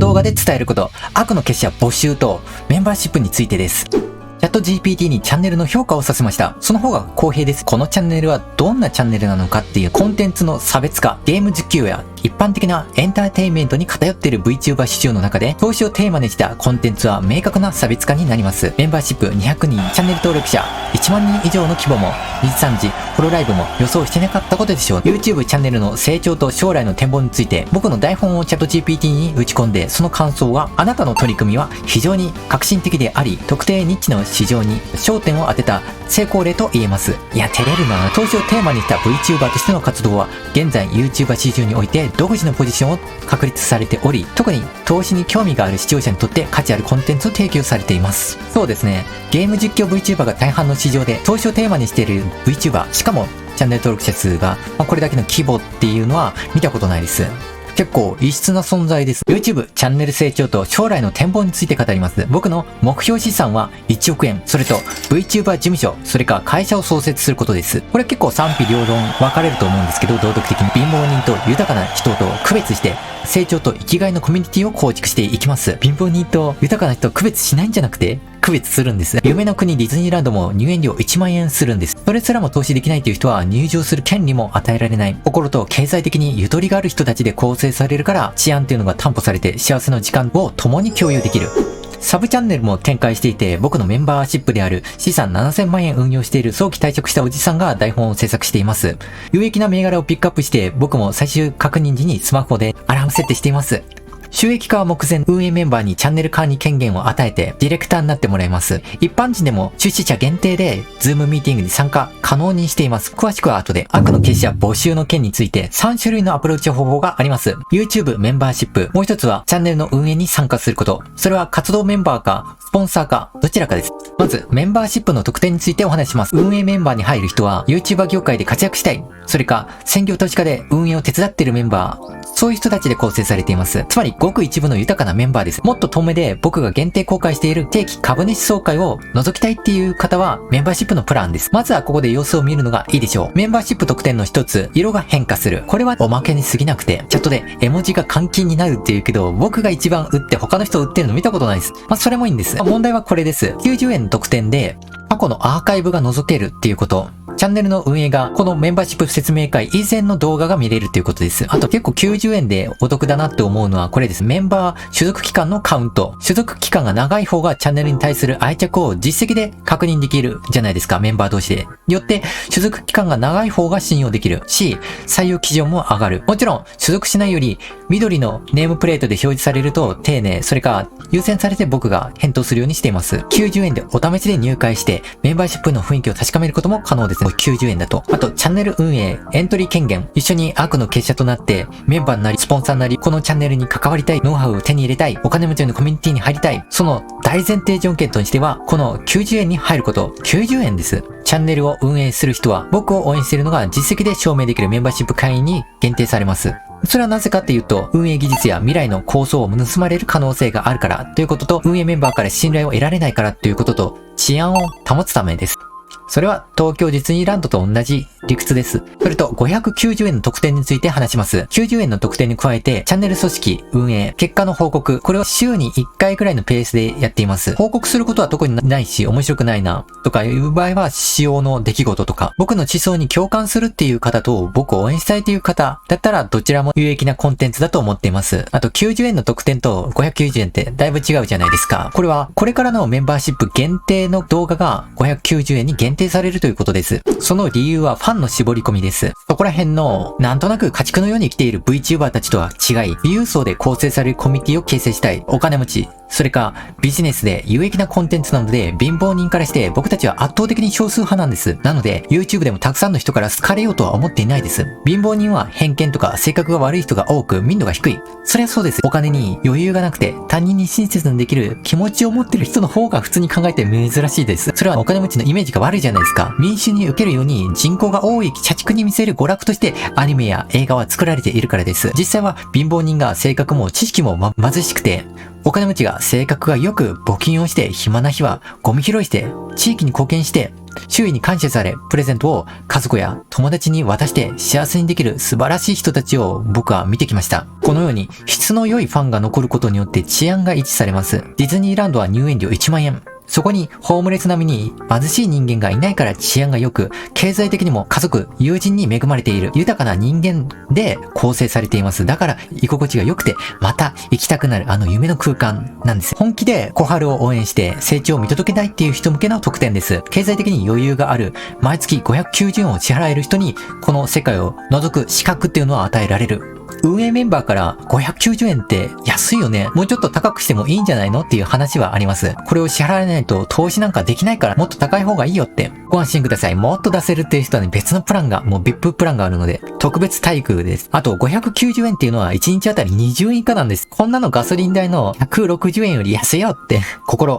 動画で伝えること、悪の結社募集とメンバーシップについてです。チャット GPT にチャンネルの評価をさせました。その方が公平です。このチャンネルはどんなチャンネルなのかっていうコンテンツの差別化、ゲーム実況や一般的なエンターテインメントに偏っている VTuber 市場の中で、投資をテーマにしたコンテンツは明確な差別化になります。メンバーシップ200人、チャンネル登録者1万人以上の規模も、2、3時、ホロライブも予想してなかったことでしょう。YouTube チャンネルの成長と将来の展望について、僕の台本をチャット GPT に打ち込んで、その感想は、あなたの取り組みは非常に革新的であり、特定ニッチの市場に焦点を当てた成功例と言えます。いや、照れるな。投資をテーマにした VTuber としての活動は、現在 YouTuber 市場において独自のポジションを確立されており、特に投資に興味がある視聴者にとって価値あるコンテンツを提供されています。そうですね。ゲーム実況 VTuber が大半の市場で、投資をテーマにしている VTuber、しかもチャンネル登録者数が、これだけの規模っていうのは見たことないです。結構異質な存在です。YouTube チャンネル成長と将来の展望について語ります。僕の目標資産は1億円、それと VTuber 事務所、それか会社を創設することです。これ結構賛否両論分かれると思うんですけど、道徳的に貧乏人と豊かな人と区別して、成長と生きがいのコミュニティを構築していきます。貧乏人と豊かな人を区別しないんじゃなくて、区別するんです。夢の国ディズニーランドも入園料1万円するんです。それすらも投資できないという人は入場する権利も与えられない。心と経済的にゆとりがある人たちで構成されるから、治安っていうのが担保されて幸せの時間を共に共有できる。サブチャンネルも展開していて、僕のメンバーシップである資産7000万円運用している早期退職したおじさんが台本を制作しています。有益な銘柄をピックアップして、僕も最終確認時にスマホでアラーム設定しています。収益化は目前、運営メンバーにチャンネル管理権限を与えて、ディレクターになってもらいます。一般人でも出資者限定で、ズームミーティングに参加可能にしています。詳しくは後で、悪の結社募集の件について、3種類のアプローチ方法があります。YouTube メンバーシップ。もう一つは、チャンネルの運営に参加すること。それは活動メンバーか、スポンサーか、どちらかです。まず、メンバーシップの特典についてお話します。運営メンバーに入る人は、YouTuber 業界で活躍したい。それか、専業投資家で運営を手伝っているメンバー。そういう人たちで構成されています。つまり、ごく一部の豊かなメンバーです。もっと遠目で僕が限定公開している定期株主総会を覗きたいっていう方は、メンバーシップのプランです。まずはここで様子を見るのがいいでしょう。メンバーシップ特典の一つ、色が変化する。これはおまけに過ぎなくて、チャットで絵文字が換金になるっていうけど、僕が一番売って他の人売ってるの見たことないです。それもいいんです。問題はこれです。90円の特典で、過去のアーカイブが覗けるっていうこと。チャンネルの運営がこのメンバーシップ説明会以前の動画が見れるということです。あと結構90円でお得だなって思うのはこれです。メンバー所属期間のカウント。所属期間が長い方がチャンネルに対する愛着を実績で確認できるじゃないですか。メンバー同士で。よって所属期間が長い方が信用できるし、採用基準も上がる。もちろん所属しないより緑のネームプレートで表示されると丁寧、それか優先されて僕が返答するようにしています。90円でお試しで入会してメンバーシップの雰囲気を確かめることも可能です。90円だと。あと、チャンネル運営、エントリー権限、一緒に悪の結社となって、メンバーになり、スポンサーになり、このチャンネルに関わりたい、ノウハウを手に入れたい、お金持ちのコミュニティに入りたい、その大前提条件としては、この90円に入ること、90円です。チャンネルを運営する人は、僕を応援しているのが実績で証明できるメンバーシップ会員に限定されます。それはなぜかっていうと、運営技術や未来の構想を盗まれる可能性があるからということと、運営メンバーから信頼を得られないからということと、治安を保つためです。それは東京ディズニーランドと同じ理屈です。それと590円の特典について話します。90円の特典に加えて、チャンネル組織、運営、結果の報告、これを週に1回くらいのペースでやっています。報告することは特にないし、面白くないな、とかいう場合は、仕様の出来事とか、僕の思想に共感するっていう方と、僕を応援したいという方、だったらどちらも有益なコンテンツだと思っています。あと90円の特典と590円ってだいぶ違うじゃないですか。これは、これからのメンバーシップ限定の動画が590円に限定されるということです。その理由はファンの絞り込みです。そこら辺の、なんとなく家畜のように生きている VTuber たちとは違い、富裕層で構成されるコミュニティを形成したい、お金持ち、それかビジネスで有益なコンテンツなので、貧乏人からして僕たちは圧倒的に少数派なんです。なので YouTube でもたくさんの人から好かれようとは思っていないです。貧乏人は偏見とか性格が悪い人が多く、民度が低い。そりゃそうです。お金に余裕がなくて他人に親切にできる気持ちを持ってる人の方が普通に考えて珍しいです。それはお金持ちのイメージが悪いじゃないですか。民衆に受けるように人口が多い社畜に見せる娯楽としてアニメや映画は作られているからです。実際は貧乏人が性格も知識も貧しくて、お金持ちが性格がよく募金をして、暇な日はゴミ拾いして、地域に貢献して、周囲に感謝され、プレゼントを家族や友達に渡して幸せにできる素晴らしい人たちを僕は見てきました。このように質の良いファンが残ることによって治安が維持されます。ディズニーランドは入園料1万円。そこにホームレス並みに貧しい人間がいないから治安が良く、経済的にも家族、友人に恵まれている豊かな人間で構成されています。だから居心地が良くて、また行きたくなる夢の空間なんです。本気で小春を応援して成長を見届けたいっていう人向けの特典です。経済的に余裕がある、毎月590円を支払える人に、この世界を覗く資格っていうのを与えられる。運営メンバーから590円って安いよね。もうちょっと高くしてもいいんじゃないのっていう話はあります。これを支払えないと投資なんかできないからもっと高い方がいいよって。ご安心ください。もっと出せるっていう人はね、別のプランが、もう VIP プランがあるので、特別待遇です。あと590円っていうのは1日あたり20円以下なんです。こんなのガソリン代の160円より安いよって。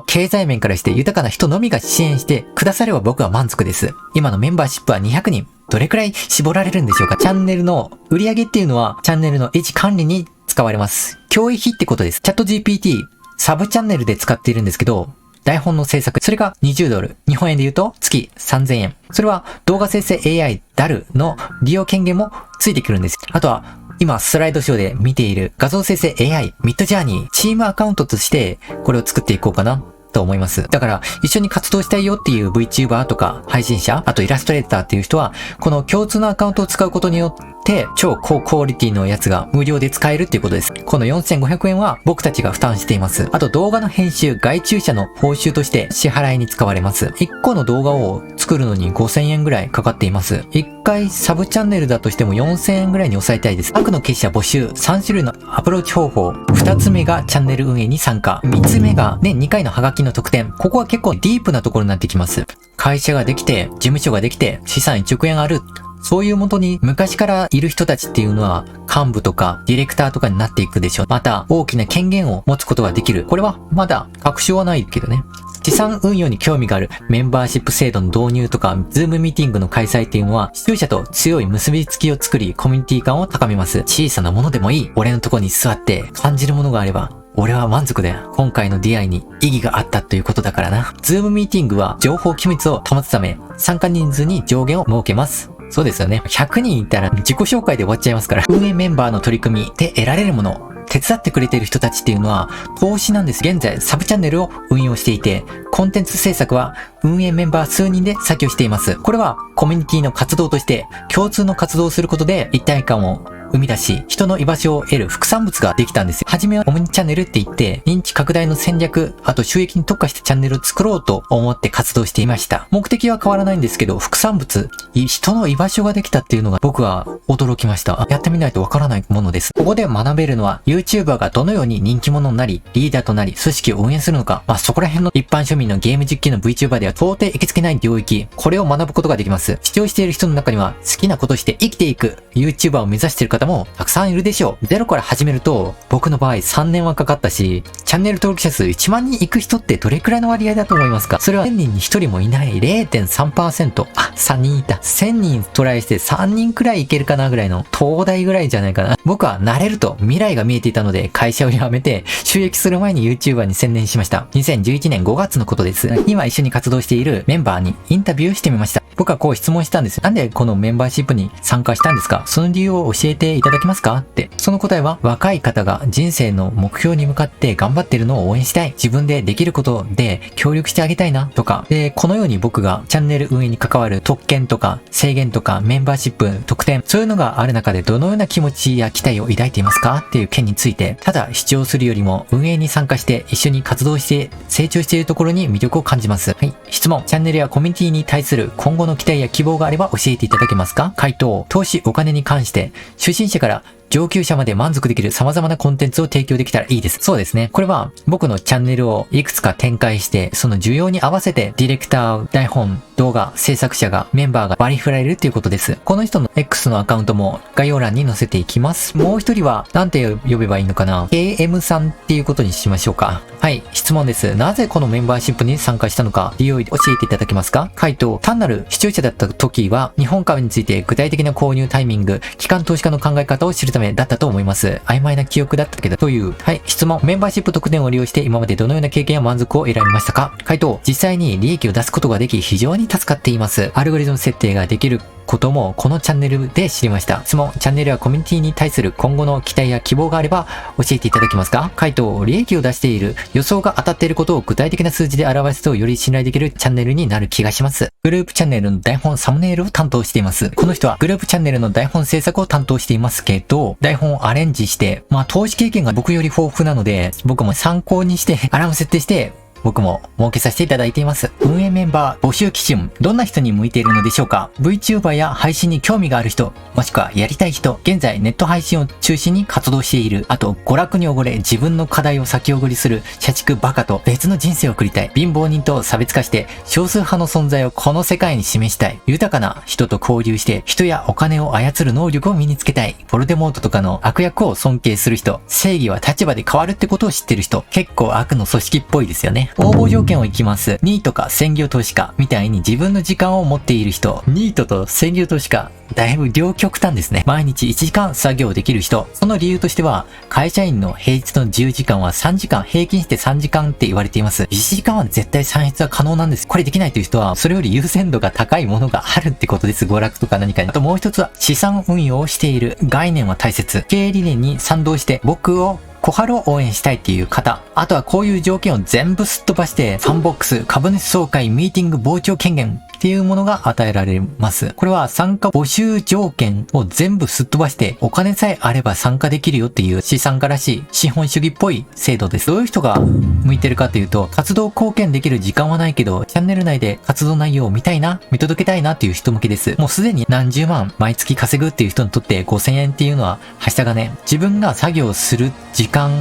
経済面からして豊かな人のみが支援してくだされば僕は満足です。今のメンバーシップは200人。どれくらい絞られるんでしょうか。チャンネルの売り上げっていうのはチャンネルの維持管理に使われます。教育費ってことです。チャット GPT サブチャンネルで使っているんですけど、台本の制作、それが20ドル。日本円で言うと月3000円。それは動画生成 AI DAL の利用権限もついてくるんです。あとは今スライドショーで見ている画像生成 AI ミッドジャーニーチームアカウントとしてこれを作っていこうかなと思います。だから一緒に活動したいよっていう VTuber とか配信者、あとイラストレーターっていう人はこの共通のアカウントを使うことによって超高クオリティのやつが無料で使えるっていうことです。この4500円は僕たちが負担しています。あと動画の編集、外注者の報酬として支払いに使われます。1個の動画を作るのに5000円ぐらいかかっています。1回サブチャンネルだとしても4000円ぐらいに抑えたいです。悪の結社募集、3種類のアプローチ方法。2つ目がチャンネル運営に参加。3つ目が年2回のハガキの特典。ここは結構ディープなところになってきます。会社ができて、事務所ができて、資産1億円ある。そういう元に昔からいる人たちっていうのは幹部とかディレクターとかになっていくでしょう。また大きな権限を持つことができる。これはまだ確証はないけどね。資産運用に興味があるメンバーシップ制度の導入とか、ズームミーティングの開催っていうのは、視聴者と強い結びつきを作り、コミュニティ感を高めます。小さなものでもいい。俺のとこに座って感じるものがあれば、俺は満足だよ。今回の出会いに意義があったということだからな。ズームミーティングは情報機密を保つため、参加人数に上限を設けます。そうですよね。100人いたら自己紹介で終わっちゃいますから。運営メンバーの取り組みで得られるもの、手伝ってくれている人たちっていうのは投資なんです。現在サブチャンネルを運用していて、コンテンツ制作は運営メンバー数人で作業しています。これはコミュニティの活動として共通の活動をすることで一体感を生み出し、人の居場所を得る副産物ができたんですよ。はじめはオムニチャンネルって言って、認知拡大の戦略、あと収益に特化したチャンネルを作ろうと思って活動していました。目的は変わらないんですけど、副産物、人の居場所ができたっていうのが僕は驚きました。やってみないとわからないものです。ここで学べるのは、YouTuber がどのように人気者になり、リーダーとなり、組織を運営するのか、そこら辺の一般庶民のゲーム実況の VTuber では到底行きつけない領域、これを学ぶことができます。視聴している人の中には、好きなことして生きていく YouTuber を目指している方もたくさんいるでしょう。ゼロから始めると、僕の場合3年はかかったし、チャンネル登録者数1万人行く人ってどれくらいの割合だと思いますか？それは1000人に1人もいない 0.3%。3人いた。1000人トライして3人くらいいけるかなぐらいの、東大ぐらいじゃないかな。僕は慣れると未来が見えていたので、会社を辞めて、収益する前に YouTuber に専念しました。2011年5月のことです。今一緒に活動しているメンバーにインタビューしてみました。僕はこう質問したんです。なんでこのメンバーシップに参加したんですか？その理由を教えていただけますか？って。その答えは、若い方が人生の目標に向かって頑張ってるのを応援したい。自分でできることで協力してあげたいな、とか。で、このように僕がチャンネル運営に関わる特権とか制限とかメンバーシップ、特典、そういうのがある中でどのような気持ちや期待を抱いていますか？っていう件について、ただ視聴するよりも運営に参加して一緒に活動して成長しているところに魅力を感じます。はい。質問。チャンネルやコミュニティに対する今後の期待や希望があれば教えていただけますか？回答。投資お金に関して初心者から上級者まで満足できる様々なコンテンツを提供できたらいいです。そうですね。これは僕のチャンネルをいくつか展開して、その需要に合わせてディレクター、台本、動画、制作者が、メンバーが割り振られるということです。この人の X のアカウントも概要欄に載せていきます。もう一人はなんて呼べばいいのかな？ KM さんっていうことにしましょうか。はい、質問です。なぜこのメンバーシップに参加したのか、理由を教えていただけますか？回答。単なる視聴者だった時は、日本株について具体的な購入タイミング、機関投資家の考え方を知るためめだったと思います。曖昧な記憶だったけど、という。はい、質問。メンバーシップ特典を利用して今までどのような経験や満足を得られましたか？回答。実際に利益を出すことができ、非常に助かっています。アルゴリズム設定ができることもこのチャンネルで知りました。質問。チャンネルやコミュニティに対する今後の期待や希望があれば教えていただけますか？回答。利益を出している、予想が当たっていることを具体的な数字で表すとより信頼できるチャンネルになる気がします。グループチャンネルの台本サムネイルを担当しています。この人はグループチャンネルの台本制作を担当していますけど、台本をアレンジして、投資経験が僕より豊富なので、僕も参考にしてアラーム設定して僕も設けさせていただいています。運営メンバー募集基準。どんな人に向いているのでしょうか？ VTuber や配信に興味がある人、もしくはやりたい人、現在ネット配信を中心に活動している、あと娯楽に溺れ自分の課題を先送りする社畜バカと別の人生を送りたい。貧乏人と差別化して少数派の存在をこの世界に示したい。豊かな人と交流して人やお金を操る能力を身につけたい。ボルデモートとかの悪役を尊敬する人。正義は立場で変わるってことを知ってる人。結構悪の組織っぽいですよね。応募条件をいきます。ニートか専業投資家みたいに自分の時間を持っている人。ニートと専業投資家。だいぶ両極端ですね。毎日1時間作業できる人。その理由としては、会社員の平日の自由時間は3時間、平均して3時間って言われています。1時間は絶対算出は可能なんです。これできないという人は、それより優先度が高いものがあるってことです。娯楽とか何かに。あともう一つは、資産運用をしている。概念は大切。経営理念に賛同して、僕を小春を応援したいっていう方。あとはこういう条件を全部すっ飛ばして、ファンボックス、株主総会、ミーティング、傍聴権限っていうものが与えられます。これは参加募集条件を全部すっ飛ばして、お金さえあれば参加できるよっていう資産家らしい資本主義っぽい制度です。どういう人が向いてるかというと、活動貢献できる時間はないけど、チャンネル内で活動内容を見たいな、見届けたいなっていう人向けです。もうすでに何十万毎月稼ぐっていう人にとって5000円っていうのははした金。自分が作業する時間、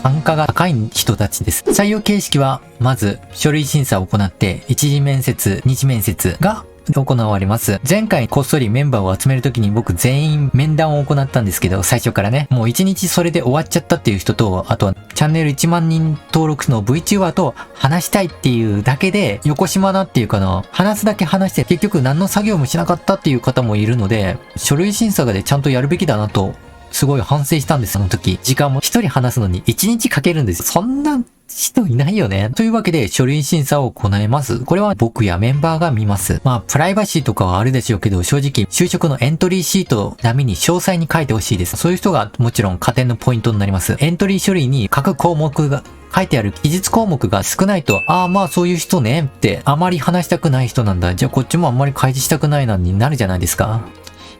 単価が高い人たちです。採用形式は、まず、書類審査を行って、一次面接、二次面接が行われます。前回こっそりメンバーを集めるときに僕全員面談を行ったんですけど、最初からね、もう1日それで終わっちゃったっていう人と、あとはチャンネル1万人登録の VTuber と話したいっていうだけで、横島なっていうかな、話すだけ話して結局何の作業もしなかったっていう方もいるので、書類審査でちゃんとやるべきだなと、すごい反省したんです、その時。時間も一人話すのに1日かけるんです。そんな人いないよね。というわけで書類審査を行います。これは僕やメンバーが見ます。プライバシーとかはあるでしょうけど、正直就職のエントリーシート並みに詳細に書いてほしいです。そういう人がもちろん加点のポイントになります。エントリー書類に各項目が書いてある記述項目が少ないと、そういう人ねってあまり話したくない人なんだ。じゃあこっちもあんまり開示したくないなになるじゃないですか。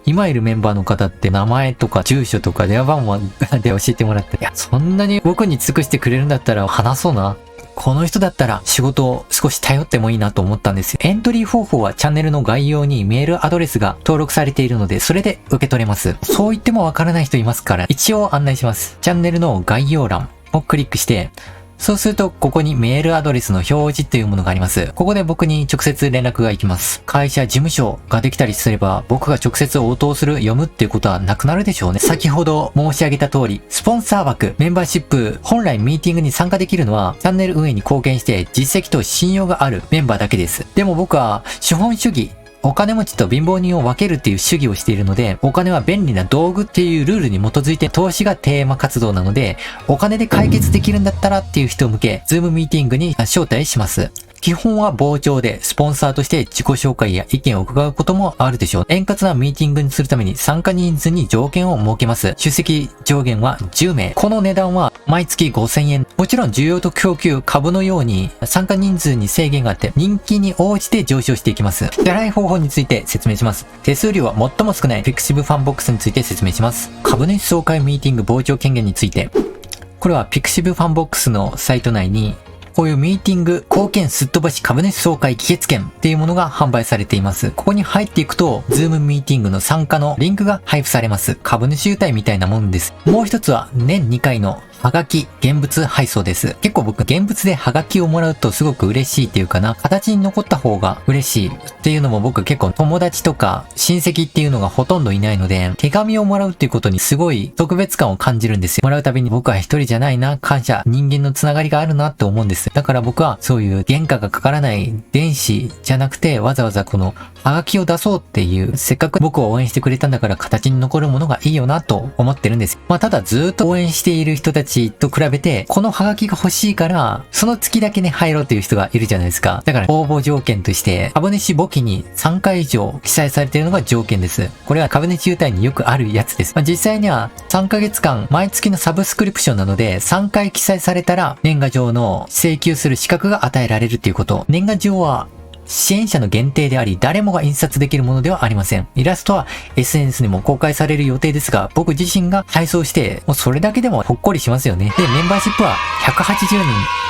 今いるメンバーの方って名前とか住所とか電話番号で教えてもらって、いや、そんなに僕に尽くしてくれるんだったら話そうな。この人だったら仕事を少し頼ってもいいなと思ったんですよ。エントリー方法はチャンネルの概要にメールアドレスが登録されているので、それで受け取れます。そう言ってもわからない人いますから、一応案内します。チャンネルの概要欄をクリックして、そうすると、ここにメールアドレスの表示というものがあります。ここで僕に直接連絡が行きます。会社、事務所ができたりすれば、僕が直接応答する、読むっていうことはなくなるでしょうね。先ほど申し上げた通り、スポンサー枠、メンバーシップ、本来ミーティングに参加できるのは、チャンネル運営に貢献して実績と信用があるメンバーだけです。でも僕は、資本主義、お金持ちと貧乏人を分けるっていう主義をしているので、お金は便利な道具っていうルールに基づいて投資がテーマ活動なので、お金で解決できるんだったらっていう人向け、ズームミーティングに招待します。基本は傍聴で、スポンサーとして自己紹介や意見を伺うこともあるでしょう。円滑なミーティングにするために参加人数に条件を設けます。出席上限は10名。この値段は毎月5000円。もちろん需要と供給、株のように参加人数に制限があって、人気に応じて上昇していきます。支払い方法について説明します。手数料は最も少ないピクシブファンボックスについて説明します。株主総会ミーティング傍聴権限について。これはピクシブファンボックスのサイト内に、こういうミーティング、貢献すっ飛ばし株主総会議決権っていうものが販売されています。ここに入っていくと、ズームミーティングの参加のリンクが配布されます。株主優待みたいなもんです。もう一つは、年2回のはがき、現物配送です。結構僕、現物ではがきをもらうとすごく嬉しいっていうかな、形に残った方が嬉しいっていうのも僕結構友達とか親戚っていうのがほとんどいないので、手紙をもらうっていうことにすごい特別感を感じるんですよ。もらうたびに僕は一人じゃないな、感謝、人間のつながりがあるなって思うんです。だから僕はそういう原価がかからない電子じゃなくて、わざわざこのはがきを出そうっていう、せっかく僕を応援してくれたんだから形に残るものがいいよなと思ってるんです。ただずっと応援している人たちと比べて、このハガキが欲しいから、その月だけね、入ろうっていう人がいるじゃないですか。だから応募条件として、株主簿記に3回以上記載されているのが条件です。これは株主優待によくあるやつです。実際には3ヶ月間、毎月のサブスクリプションなので、3回記載されたら、年賀状の請求する資格が与えられるっていうこと。年賀状は、支援者の限定であり、誰もが印刷できるものではありません。イラストは SNS にも公開される予定ですが、僕自身が配送して、もうそれだけでもほっこりしますよね。で、メンバーシップは180人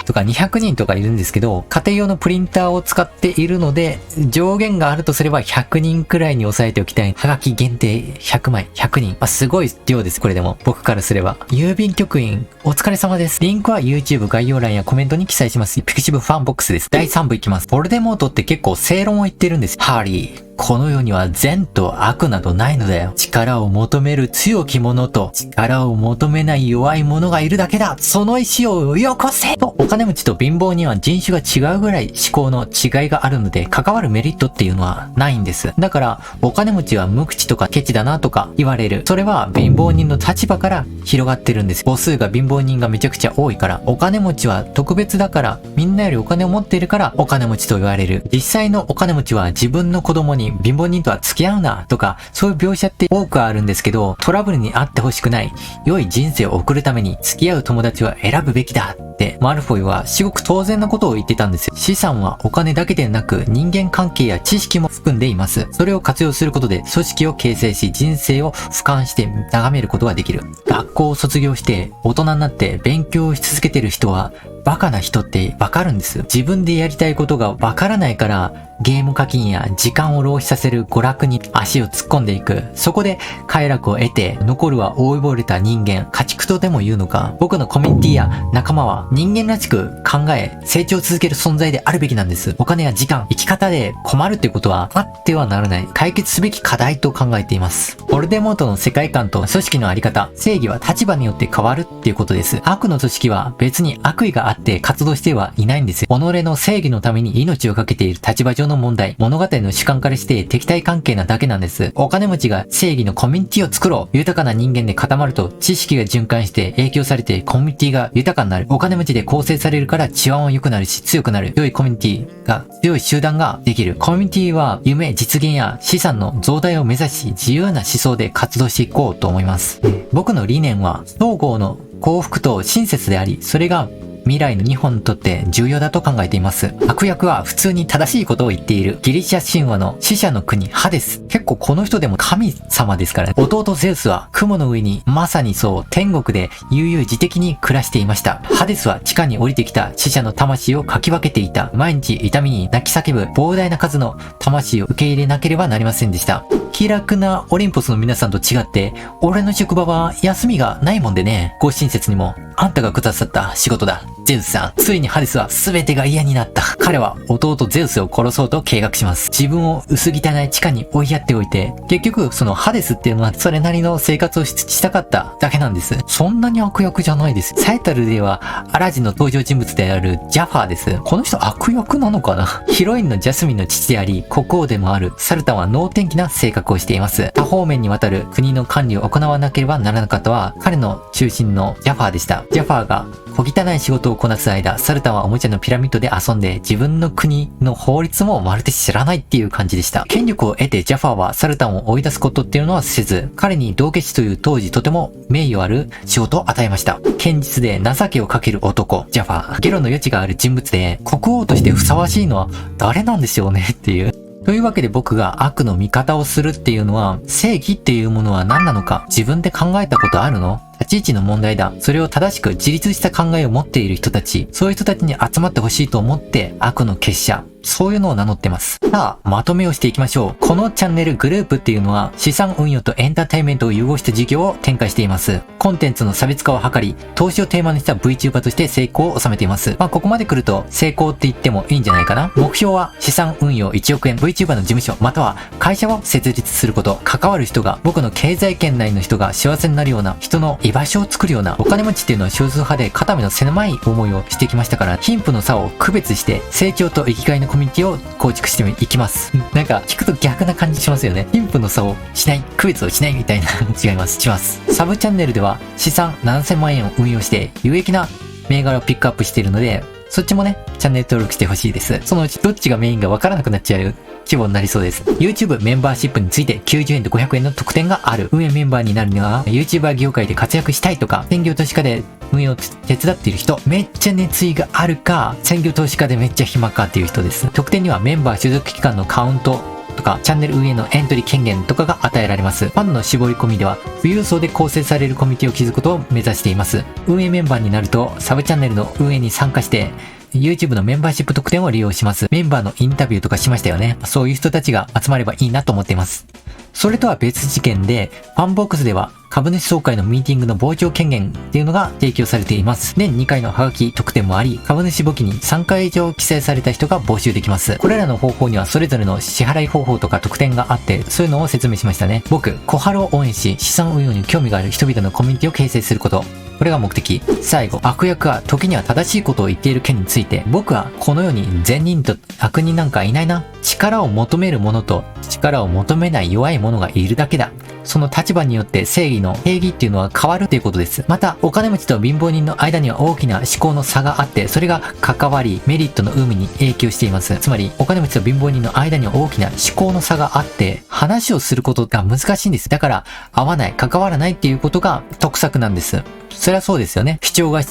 とか200人とかいるんですけど、家庭用のプリンターを使っているので、上限があるとすれば100人くらいに抑えておきたい。はがき限定100枚、100人。すごい量です、これでも。僕からすれば。郵便局員、お疲れ様です。リンクは YouTube 概要欄やコメントに記載します。ピクシブファンボックスです。第3部いきます。ヴォルデモートって結構正論を言ってるんです。ハリー。この世には善と悪などないのだよ。力を求める強き者と力を求めない弱い者がいるだけだ。その意志をよこせと、お金持ちと貧乏には人種が違うぐらい思考の違いがあるので、関わるメリットっていうのはないんです。だから、お金持ちは無口とかケチだなとか言われる。それは貧乏人の立場から広がってるんです。母数が貧乏人がめちゃくちゃ多いから。お金持ちは特別だから、みんなよりお金を持っているからお金持ちと言われる。実際のお金持ちは自分の子供に貧乏人とは付き合うなとか、そういう描写って多くあるんですけど、トラブルにあってほしくない、良い人生を送るために付き合う友達は選ぶべきだって、マルフォイは至極当然なことを言ってたんですよ。資産はお金だけでなく人間関係や知識も含んでいます。それを活用することで組織を形成し、人生を俯瞰して眺めることができる。学校を卒業して大人になって勉強し続けてる人はバカな人ってわかるんです。自分でやりたいことがわからないから、ゲーム課金や時間を浪費させる娯楽に足を突っ込んでいく。そこで快楽を得て、残るは老いぼれた人間、家畜とでも言うのか。僕のコミュニティや仲間は人間らしく考え、成長を続ける存在であるべきなんです。お金や時間、生き方で困るっていうことはあってはならない、解決すべき課題と考えています。ヴォルデモートの世界観と組織のあり方、正義は立場によって変わるっていうことです。悪の組織は別に悪意があって活動してはいないんですよ。己の正義のために命をかけている立場上の問題、物語の主観からして敵対関係なだけなんです。お金持ちが正義のコミュニティを作ろう。豊かな人間で固まると知識が循環して影響されてコミュニティが豊かになる。お金持ちで構成されるから治安は良くなるし強くなる。良いコミュニティが、強い集団ができる。コミュニティは夢、実現や資産の増大を目指し自由な思想で活動していこうと思います。僕の理念は総合の幸福と親切であり、それが未来の日本にとって重要だと考えています。悪役は普通に正しいことを言っている。ギリシャ神話の死者の国ハデス。結構この人でも神様ですからね。弟ゼウスは雲の上にまさにそう天国で悠々自適に暮らしていました。ハデスは地下に降りてきた死者の魂をかき分けていた。毎日痛みに泣き叫ぶ膨大な数の魂を受け入れなければなりませんでした。気楽なオリンポスの皆さんと違って、俺の職場は休みがないもんでね。ご親切にも、あんたがくださった仕事だ。ゼウスさん。ついにハデスは全てが嫌になった。彼は弟ゼウスを殺そうと計画します。自分を薄汚い地下に追いやっておいて、結局そのハデスっていうのはそれなりの生活をしたかっただけなんです。そんなに悪役じゃないです。サイタルではアラジンの登場人物であるジャファーです。この人悪役なのかな。ヒロインのジャスミンの父であり、国王でもあるサルタンは能天気な性格をしています。多方面にわたる国の管理を行わなければならなかったは、彼の中心のジャファーでした。ジャファーが小汚い仕事をこなす間、サルタンはおもちゃのピラミッドで遊んで、自分の国の法律もまるで知らないっていう感じでした。権力を得てジャファーはサルタンを追い出すことっていうのはせず、彼に道化師という当時とても名誉ある仕事を与えました。堅実で情けをかける男、ジャファー。ゲロの余地がある人物で、国王としてふさわしいのは誰なんでしょうねっていう。というわけで僕が悪の味方をするっていうのは、正義っていうものは何なのか、自分で考えたことあるの？立ち位置の問題だ。それを正しく自立した考えを持っている人たち、そういう人たちに集まってほしいと思って悪の結社、そういうのを名乗ってます。さあ、まとめをしていきましょう。このチャンネルグループっていうのは資産運用とエンターテインメントを融合した事業を展開しています。コンテンツの差別化を図り、投資をテーマにした VTuber として成功を収めています。ここまで来ると成功って言ってもいいんじゃないかな。目標は資産運用1億円、VTuber の事務所、または会社を設立すること、関わる人が、僕の経済圏内の人が幸せになるような、人の居場所を作るような、お金持ちっていうのは少数派で肩身の狭い思いをしてきましたから、貧富の差を区別して、成長と生きがいのコミュニティを構築していきます。なんか聞くと逆な感じしますよね。貧富の差をしない、区別をしないみたいな違います。します。サブチャンネルでは資産7000万円を運用して有益な銘柄をピックアップしているので、そっちもね、チャンネル登録してほしいです。そのうちどっちがメインがわからなくなっちゃう規模になりそうです。YouTube メンバーシップについて90円と500円の特典がある。運営メンバーになるには YouTuber 業界で活躍したいとか、専業投資家で運営を手伝っている人、めっちゃ熱意があるか、専業投資家でめっちゃ暇かっていう人です。特典にはメンバー所属機関のカウントとか、チャンネル運営のエントリー権限とかが与えられます。ファンの絞り込みでは、富裕層で構成されるコミュニティを築くことを目指しています。運営メンバーになると、サブチャンネルの運営に参加して、YouTube のメンバーシップ特典を利用します。メンバーのインタビューとかしましたよね。そういう人たちが集まればいいなと思っています。それとは別事件で、ファンボックスでは株主総会のミーティングの傍聴権限っていうのが提供されています。年2回のハガキ特典もあり、株主簿記に3回以上記載された人が募集できます。これらの方法にはそれぞれの支払い方法とか特典があって、そういうのを説明しましたね。僕、小春を応援し、資産運用に興味がある人々のコミュニティを形成すること。これが目的。最後、悪役は時には正しいことを言っている件について、僕はこの世に善人と悪人なんかいないな。力を求める者と力を求めない弱い者がいるだけだ。その立場によって正義の定義っていうのは変わるということです。また、お金持ちと貧乏人の間には大きな思考の差があって、それが関わり、メリットの有無に影響しています。つまり、お金持ちと貧乏人の間には大きな思考の差があって、話をすることが難しいんです。だから、合わない、関わらないっていうことが得策なんです。そりゃそうですよね。主張が違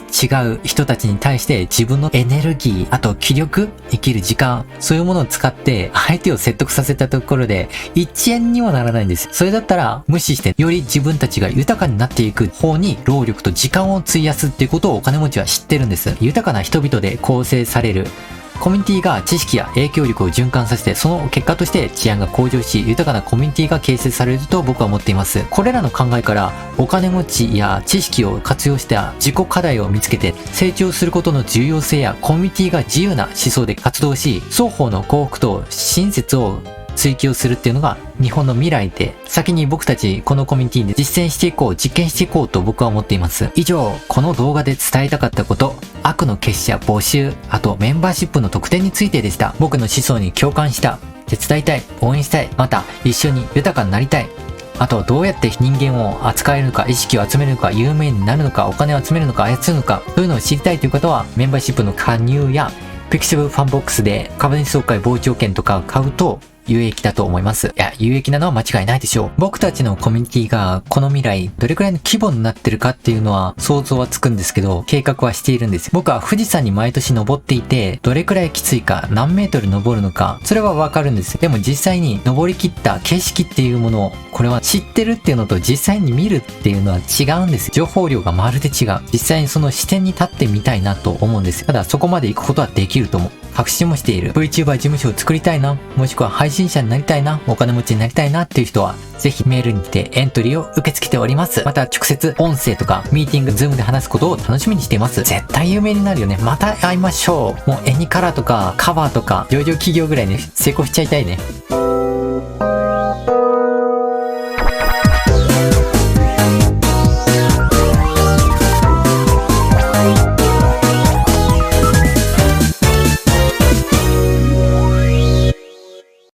う人たちに対して自分のエネルギー、あと気力、生きる時間、そういうものを使って相手を説得させたところで1円にもならないんです。それだったら無視してより自分たちが豊かになっていく方に労力と時間を費やすっていうことをお金持ちは知ってるんです。豊かな人々で構成されるコミュニティが知識や影響力を循環させて、その結果として治安が向上し、豊かなコミュニティが形成されると僕は思っています。これらの考えから、お金持ちや知識を活用した自己課題を見つけて、成長することの重要性やコミュニティが自由な思想で活動し、双方の幸福と親切を追求するっていうのが日本の未来で、先に僕たちこのコミュニティで実践していこう、実験していこうと僕は思っています。以上、この動画で伝えたかったこと、悪の結社募集、あとメンバーシップの特典についてでした。僕の思想に共感した、手伝いたい、応援したい、また一緒に豊かになりたい、あとどうやって人間を扱えるのか、意識を集めるのか、有名になるのか、お金を集めるのか、操るのか、そういうのを知りたいという方はメンバーシップの加入やピクシブファンボックスで株主総会傍聴券とか買うと有益だと思います。いや、有益なのは間違いないでしょう。僕たちのコミュニティがこの未来どれくらいの規模になってるかっていうのは想像はつくんですけど、計画はしているんです。僕は富士山に毎年登っていて、どれくらいきついか、何メートル登るのか、それはわかるんです。でも実際に登り切った景色っていうものを、これは知ってるっていうのと実際に見るっていうのは違うんです。情報量がまるで違う。実際にその視点に立ってみたいなと思うんです。ただそこまで行くことはできると思う。確信もしている。VTuber 事務所を作りたいな、もしくは配信者になりたいな、お金持ちになりたいなっていう人は、ぜひメールにてエントリーを受け付けております。また直接音声とかミーティング、ズームで話すことを楽しみにしています。絶対有名になるよね。また会いましょう。もうエニカラとかカバーとか上場企業ぐらいね、成功しちゃいたいね。